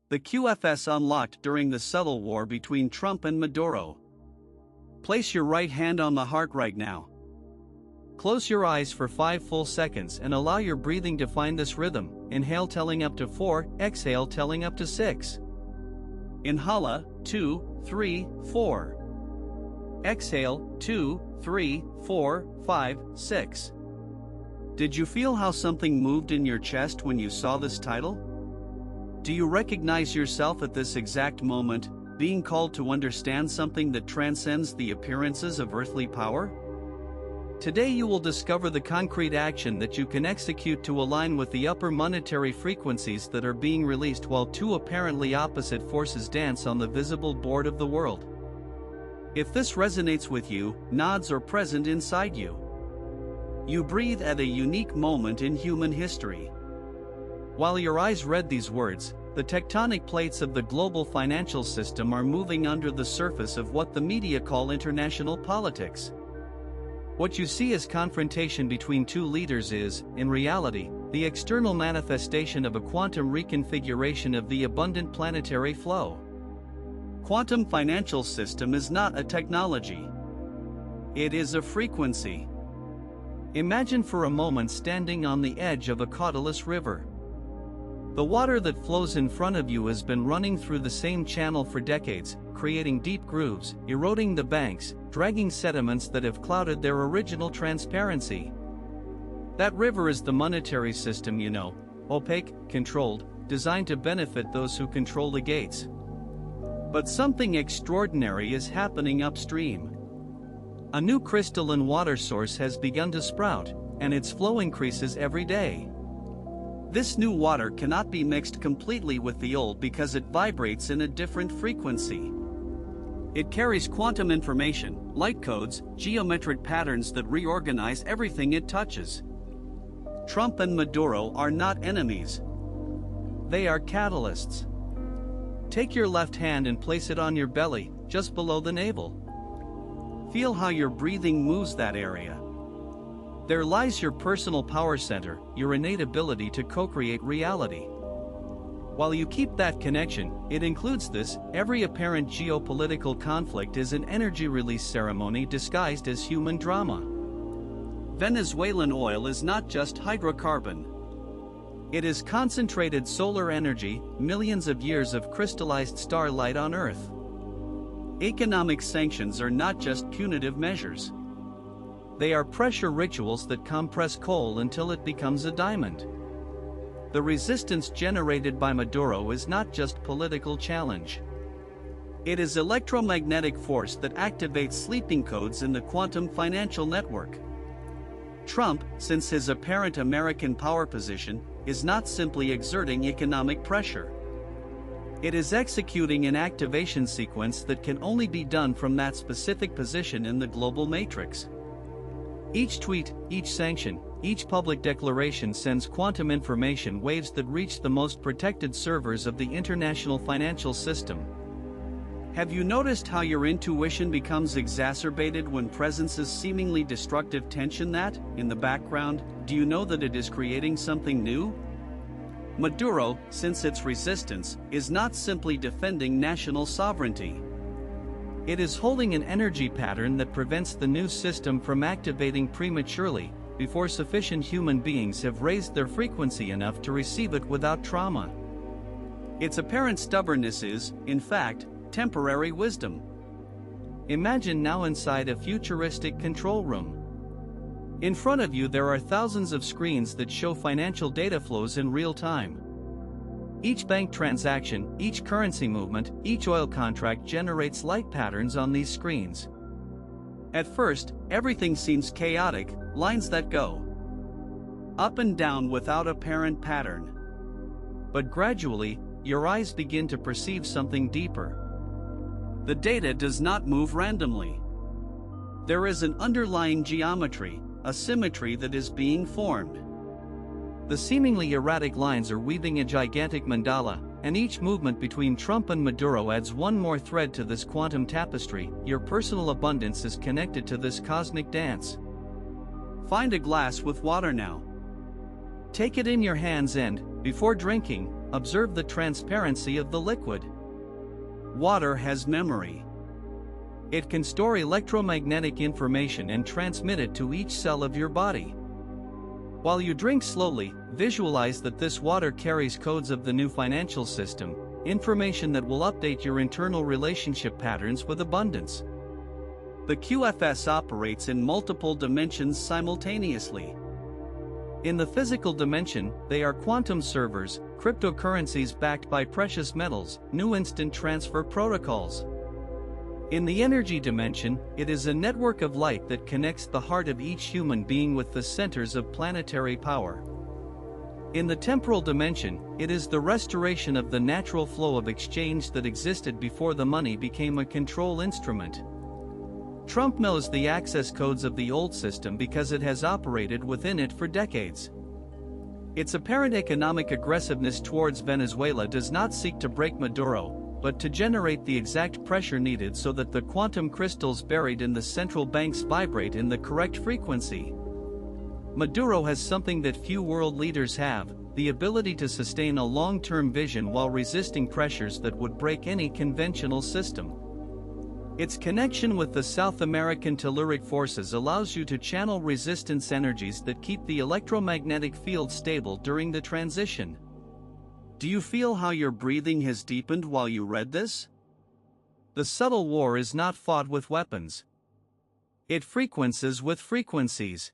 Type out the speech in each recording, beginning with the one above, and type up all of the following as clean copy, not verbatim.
The QFS unlocked during the subtle war between Trump and Maduro. Place your right hand on the heart right now. Close your eyes for 5 full seconds and allow your breathing to find this rhythm. Inhale telling up to 4, exhale telling up to 6. Inhala, 2, 3, 4. Exhale, 2, 3, 4, 5, 6. Did you feel how something moved in your chest when you saw this title? Do you recognize yourself at this exact moment, being called to understand something that transcends the appearances of earthly power? Today you will discover the concrete action that you can execute to align with the upper monetary frequencies that are being released while two apparently opposite forces dance on the visible board of the world. If this resonates with you, nods are present inside you. You breathe at a unique moment in human history. While your eyes read these words, the tectonic plates of the global financial system are moving under the surface of what the media call international politics. What you see as confrontation between two leaders is, in reality, the external manifestation of a quantum reconfiguration of the abundant planetary flow. Quantum financial system is not a technology. It is a frequency. Imagine for a moment standing on the edge of a cautelous river. The water that flows in front of you has been running through the same channel for decades, creating deep grooves, eroding the banks, dragging sediments that have clouded their original transparency. That river is the monetary system, you know, opaque, controlled, designed to benefit those who control the gates. But something extraordinary is happening upstream. A new crystalline water source has begun to sprout, and its flow increases every day. This new water cannot be mixed completely with the old because it vibrates in a different frequency. It carries quantum information, light codes, geometric patterns that reorganize everything it touches. Trump and Maduro are not enemies. They are catalysts. Take your left hand and place it on your belly, just below the navel. Feel how your breathing moves that area. There lies your personal power center, your innate ability to co-create reality. While you keep that connection, it includes this: every apparent geopolitical conflict is an energy release ceremony disguised as human drama. Venezuelan oil is not just hydrocarbon. It is concentrated solar energy, millions of years of crystallized starlight on Earth. Economic sanctions are not just punitive measures. They are pressure rituals that compress coal until it becomes a diamond. The resistance generated by Maduro is not just political challenge. It is electromagnetic force that activates sleeping codes in the quantum financial network. Trump, since his apparent American power position, is not simply exerting economic pressure. It is executing an activation sequence that can only be done from that specific position in the global matrix. Each tweet, each sanction, each public declaration sends quantum information waves that reach the most protected servers of the international financial system. Have you noticed how your intuition becomes exacerbated when presences seemingly destructive tension that, in the background, do you know that it is creating something new? Maduro, since its resistance, is not simply defending national sovereignty. It is holding an energy pattern that prevents the new system from activating prematurely, before sufficient human beings have raised their frequency enough to receive it without trauma. Its apparent stubbornness is, in fact, temporary wisdom. Imagine now inside a futuristic control room. In front of you there are thousands of screens that show financial data flows in real time. Each bank transaction, each currency movement, each oil contract generates light patterns on these screens. At first, everything seems chaotic, lines that go up and down without apparent pattern. But gradually, your eyes begin to perceive something deeper. The data does not move randomly. There is an underlying geometry, a symmetry that is being formed. The seemingly erratic lines are weaving a gigantic mandala, and each movement between Trump and Maduro adds one more thread to this quantum tapestry. Your personal abundance is connected to this cosmic dance. Find a glass with water now. Take it in your hands and, before drinking, observe the transparency of the liquid. Water has memory. It can store electromagnetic information and transmit it to each cell of your body. While you drink slowly, visualize that this water carries codes of the new financial system, information that will update your internal relationship patterns with abundance. The QFS operates in multiple dimensions simultaneously. In the physical dimension, they are quantum servers, cryptocurrencies backed by precious metals, new instant transfer protocols. In the energy dimension, it is a network of light that connects the heart of each human being with the centers of planetary power. In the temporal dimension, it is the restoration of the natural flow of exchange that existed before the money became a control instrument. Trump knows the access codes of the old system because it has operated within it for decades. Its apparent economic aggressiveness towards Venezuela does not seek to break Maduro, but to generate the exact pressure needed so that the quantum crystals buried in the central banks vibrate in the correct frequency. Maduro has something that few world leaders have, the ability to sustain a long-term vision while resisting pressures that would break any conventional system. Its connection with the South American telluric forces allows you to channel resistance energies that keep the electromagnetic field stable during the transition. Do you feel how your breathing has deepened while you read this? The subtle war is not fought with weapons. It frequencies with frequencies.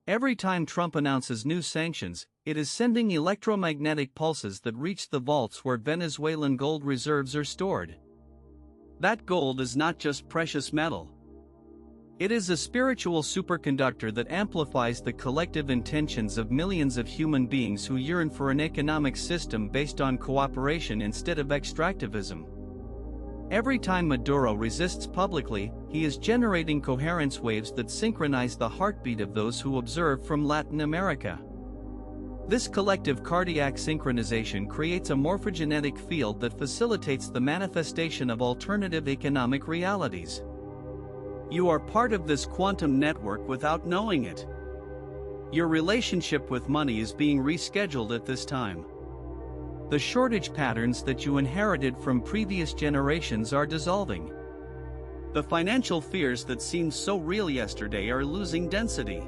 Every time Trump announces new sanctions, it is sending electromagnetic pulses that reach the vaults where Venezuelan gold reserves are stored. That gold is not just precious metal. It is a spiritual superconductor that amplifies the collective intentions of millions of human beings who yearn for an economic system based on cooperation instead of extractivism. Every time Maduro resists publicly, he is generating coherence waves that synchronize the heartbeat of those who observe from Latin America. This collective cardiac synchronization creates a morphogenetic field that facilitates the manifestation of alternative economic realities. You are part of this quantum network without knowing it. Your relationship with money is being rescheduled at this time. The shortage patterns that you inherited from previous generations are dissolving. The financial fears that seemed so real yesterday are losing density.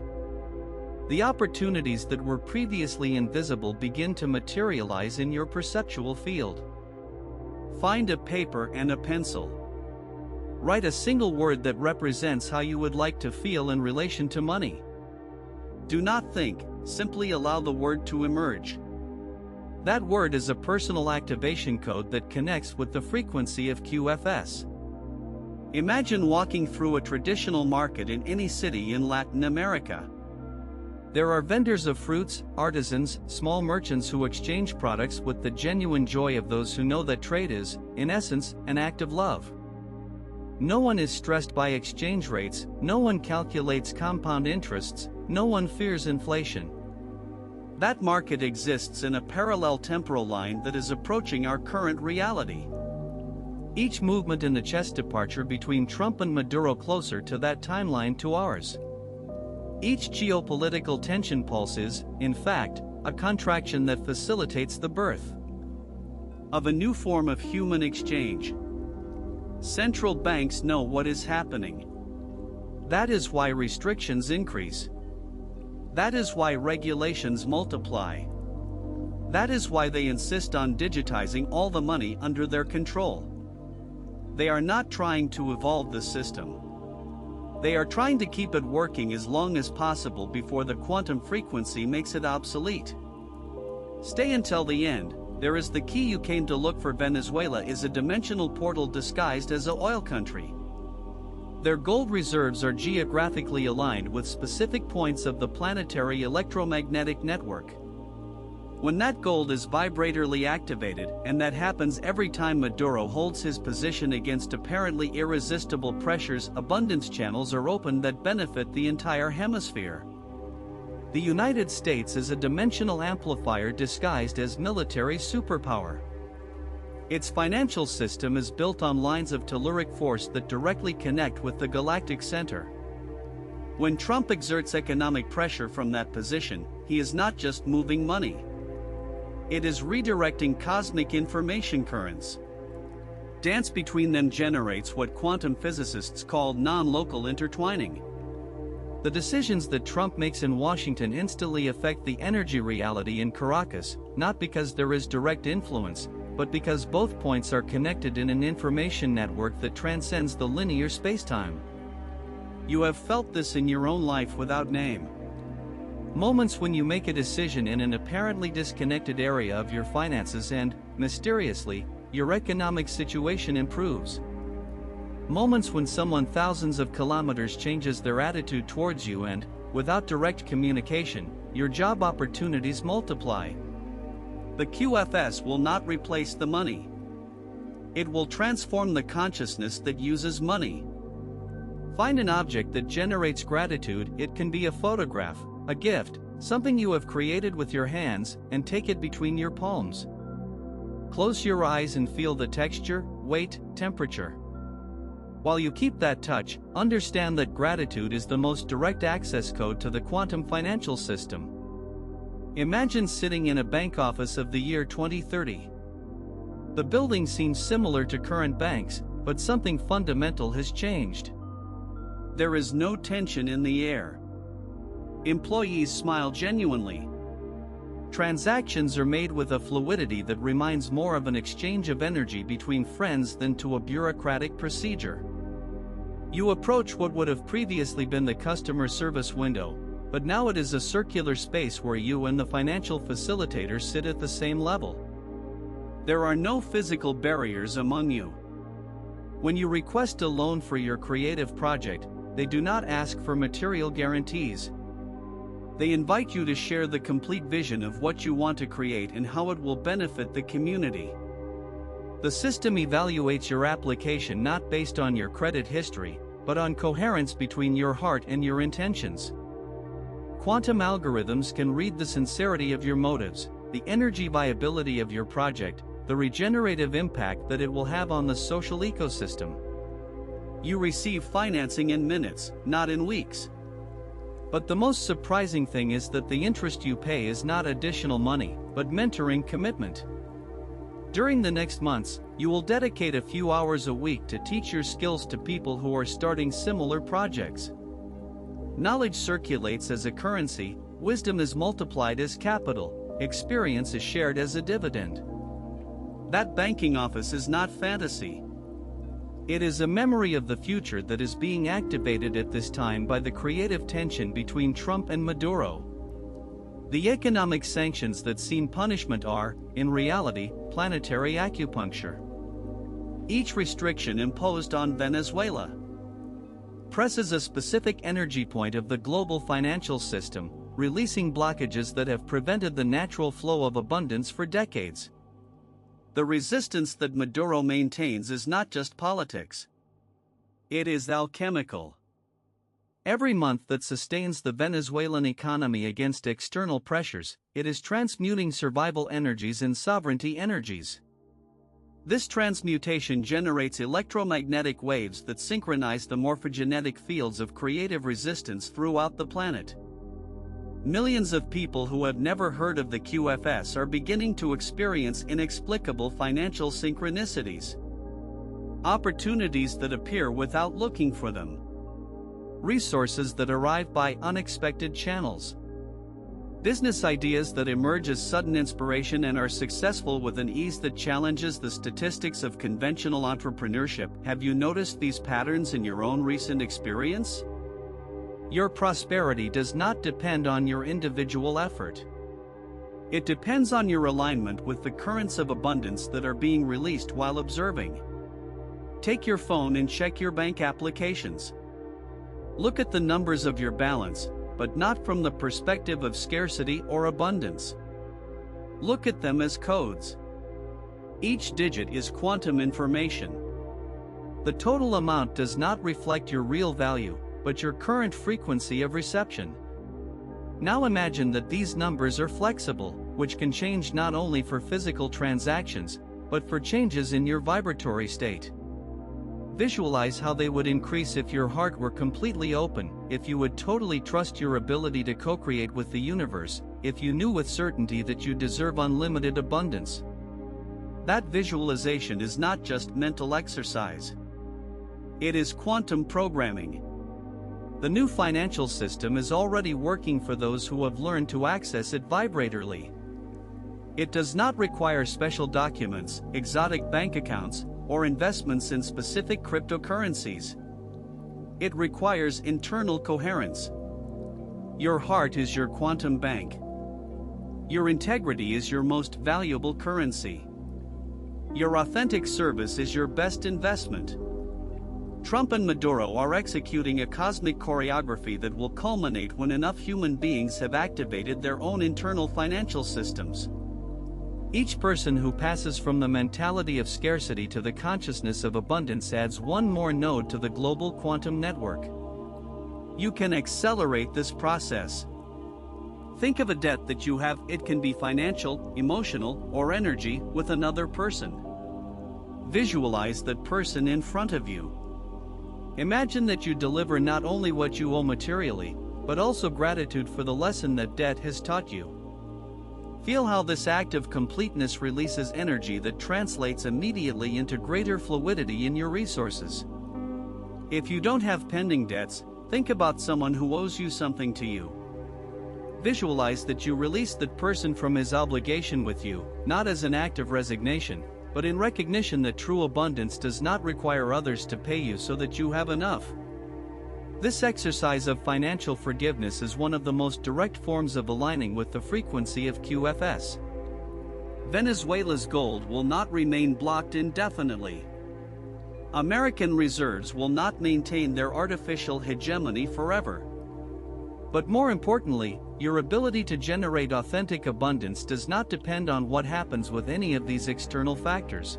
The opportunities that were previously invisible begin to materialize in your perceptual field. Find a paper and a pencil. Write a single word that represents how you would like to feel in relation to money. Do not think, simply allow the word to emerge. That word is a personal activation code that connects with the frequency of QFS. Imagine walking through a traditional market in any city in Latin America. There are vendors of fruits, artisans, small merchants who exchange products with the genuine joy of those who know that trade is, in essence, an act of love. No one is stressed by exchange rates, no one calculates compound interests, no one fears inflation. That market exists in a parallel temporal line that is approaching our current reality. Each movement in the chess departure between Trump and Maduro closer to that timeline to ours. Each geopolitical tension pulse is, in fact, a contraction that facilitates the birth of a new form of human exchange. Central banks know what is happening. That is why restrictions increase. That is why regulations multiply. That is why they insist on digitizing all the money under their control. They are not trying to evolve the system. They are trying to keep it working as long as possible before the quantum frequency makes it obsolete. Stay until the end. There is the key you came to look for. Venezuela is a dimensional portal disguised as an oil country. Their gold reserves are geographically aligned with specific points of the planetary electromagnetic network. When that gold is vibratorily activated, and that happens every time Maduro holds his position against apparently irresistible pressures, abundance channels are opened that benefit the entire hemisphere. The United States is a dimensional amplifier disguised as military superpower. Its financial system is built on lines of telluric force that directly connect with the galactic center. When Trump exerts economic pressure from that position, he is not just moving money. It is redirecting cosmic information currents. Dance between them generates what quantum physicists call non-local intertwining. The decisions that Trump makes in Washington instantly affect the energy reality in Caracas, not because there is direct influence, but because both points are connected in an information network that transcends the linear spacetime. You have felt this in your own life without name. Moments when you make a decision in an apparently disconnected area of your finances and, mysteriously, your economic situation improves. Moments when someone thousands of kilometers changes their attitude towards you and, without direct communication, your job opportunities multiply. The QFS will not replace the money. It will transform the consciousness that uses money. Find an object that generates gratitude. It can be a photograph, a gift, something you have created with your hands, and take it between your palms. Close your eyes and feel the texture, weight, temperature. While you keep that touch, understand that gratitude is the most direct access code to the quantum financial system. Imagine sitting in a bank office of the year 2030. The building seems similar to current banks, but something fundamental has changed. There is no tension in the air. Employees smile genuinely. Transactions are made with a fluidity that reminds more of an exchange of energy between friends than to a bureaucratic procedure. You approach what would have previously been the customer service window, but now it is a circular space where you and the financial facilitator sit at the same level. There are no physical barriers among you. When you request a loan for your creative project, they do not ask for material guarantees. They invite you to share the complete vision of what you want to create and how it will benefit the community. The system evaluates your application not based on your credit history, but on coherence between your heart and your intentions. Quantum algorithms can read the sincerity of your motives, the energy viability of your project, the regenerative impact that it will have on the social ecosystem. You receive financing in minutes, not in weeks. But the most surprising thing is that the interest you pay is not additional money, but mentoring commitment. During the next months, you will dedicate a few hours a week to teach your skills to people who are starting similar projects. Knowledge circulates as a currency, wisdom is multiplied as capital, experience is shared as a dividend. That banking office is not fantasy. It is a memory of the future that is being activated at this time by the creative tension between Trump and Maduro. The economic sanctions that seem punishment are, in reality, planetary acupuncture. Each restriction imposed on Venezuela presses a specific energy point of the global financial system, releasing blockages that have prevented the natural flow of abundance for decades. The resistance that Maduro maintains is not just politics. It is alchemical. Every month that sustains the Venezuelan economy against external pressures, it is transmuting survival energies in sovereignty energies. This transmutation generates electromagnetic waves that synchronize the morphogenetic fields of creative resistance throughout the planet. Millions of people who have never heard of the QFS are beginning to experience inexplicable financial synchronicities. Opportunities that appear without looking for them. Resources that arrive by unexpected channels. Business ideas that emerge as sudden inspiration and are successful with an ease that challenges the statistics of conventional entrepreneurship. Have you noticed these patterns in your own recent experience? Your prosperity does not depend on your individual effort. It depends on your alignment with the currents of abundance that are being released while observing. Take your phone and check your bank applications. Look at the numbers of your balance, but not from the perspective of scarcity or abundance. Look at them as codes. Each digit is quantum information. The total amount does not reflect your real value, but your current frequency of reception. Now imagine that these numbers are flexible, which can change not only for physical transactions, but for changes in your vibratory state. Visualize how they would increase if your heart were completely open, if you would totally trust your ability to co-create with the universe, if you knew with certainty that you deserve unlimited abundance. That visualization is not just mental exercise. It is quantum programming. The new financial system is already working for those who have learned to access it vibratorily. It does not require special documents, exotic bank accounts, or investments in specific cryptocurrencies. It requires internal coherence. Your heart is your quantum bank. Your integrity is your most valuable currency. Your authentic service is your best investment. Trump and Maduro are executing a cosmic choreography that will culminate when enough human beings have activated their own internal financial systems. Each person who passes from the mentality of scarcity to the consciousness of abundance adds one more node to the global quantum network. You can accelerate this process. Think of a debt that you have. It can be financial, emotional, or energy with another person. Visualize that person in front of you. Imagine that you deliver not only what you owe materially, but also gratitude for the lesson that debt has taught you. Feel how this act of completeness releases energy that translates immediately into greater fluidity in your resources. If you don't have pending debts, think about someone who owes you something to you. Visualize that you release that person from his obligation with you, not as an act of resignation, but in recognition that true abundance does not require others to pay you so that you have enough. This exercise of financial forgiveness is one of the most direct forms of aligning with the frequency of QFS. Venezuela's gold will not remain blocked indefinitely. American reserves will not maintain their artificial hegemony forever. But more importantly, your ability to generate authentic abundance does not depend on what happens with any of these external factors.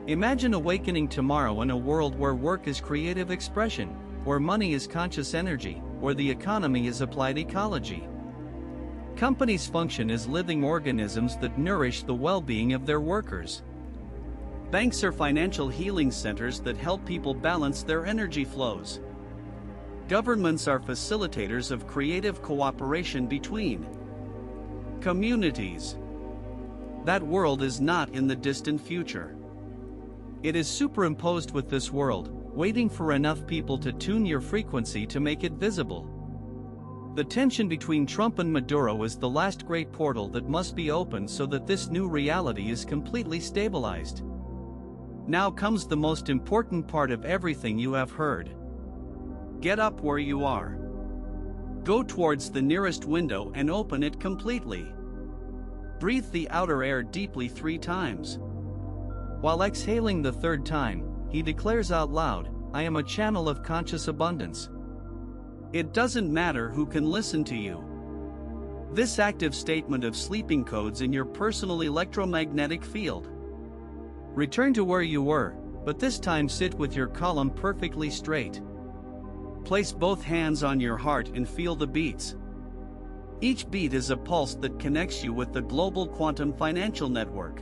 Imagine awakening tomorrow in a world where work is creative expression, where money is conscious energy, where the economy is applied ecology. Companies function as living organisms that nourish the well-being of their workers. Banks are financial healing centers that help people balance their energy flows. Governments are facilitators of creative cooperation between communities. That world is not in the distant future. It is superimposed with this world, waiting for enough people to tune your frequency to make it visible. The tension between Trump and Maduro is the last great portal that must be opened so that this new reality is completely stabilized. Now comes the most important part of everything you have heard. Get up where you are. Go towards the nearest window and open it completely. Breathe the outer air deeply 3 times. While exhaling the 3rd time, he declares out loud, "I am a channel of conscious abundance." It doesn't matter who can listen to you. This active statement of sleeping codes in your personal electromagnetic field. Return to where you were, but this time sit with your column perfectly straight. Place both hands on your heart and feel the beats. Each beat is a pulse that connects you with the global quantum financial network.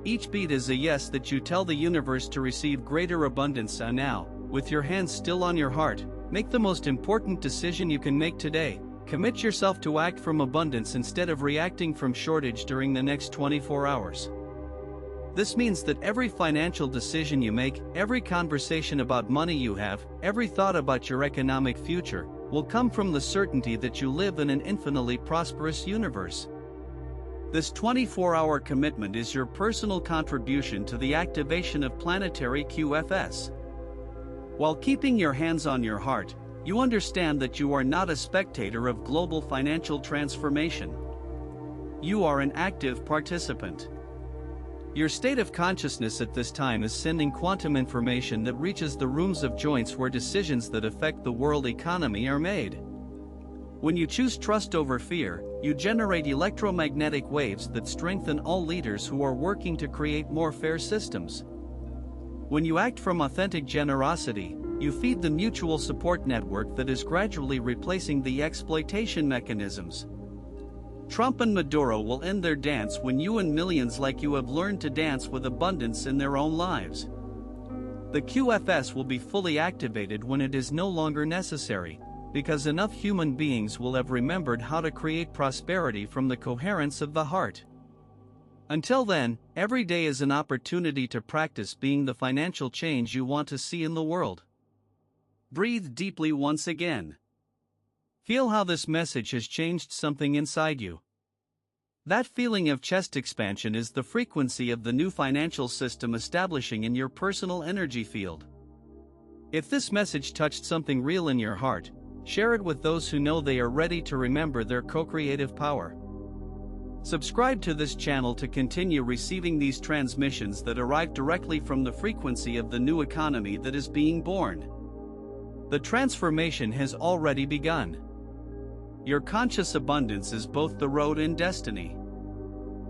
Each beat is a yes that you tell the universe to receive greater abundance. And now, with your hands still on your heart, make the most important decision you can make today. Commit yourself to act from abundance instead of reacting from shortage during the next 24 hours. This means that every financial decision you make, every conversation about money you have, every thought about your economic future, will come from the certainty that you live in an infinitely prosperous universe. This 24-hour commitment is your personal contribution to the activation of planetary QFS. While keeping your hands on your heart, you understand that you are not a spectator of global financial transformation. You are an active participant. Your state of consciousness at this time is sending quantum information that reaches the rooms of joints where decisions that affect the world economy are made. When you choose trust over fear, you generate electromagnetic waves that strengthen all leaders who are working to create more fair systems. When you act from authentic generosity, you feed the mutual support network that is gradually replacing the exploitation mechanisms. Trump and Maduro will end their dance when you and millions like you have learned to dance with abundance in their own lives. The QFS will be fully activated when it is no longer necessary, because enough human beings will have remembered how to create prosperity from the coherence of the heart. Until then, every day is an opportunity to practice being the financial change you want to see in the world. Breathe deeply once again. Feel how this message has changed something inside you. That feeling of chest expansion is the frequency of the new financial system establishing in your personal energy field. If this message touched something real in your heart, share it with those who know they are ready to remember their co-creative power. Subscribe to this channel to continue receiving these transmissions that arrive directly from the frequency of the new economy that is being born. The transformation has already begun. Your conscious abundance is both the road and destiny.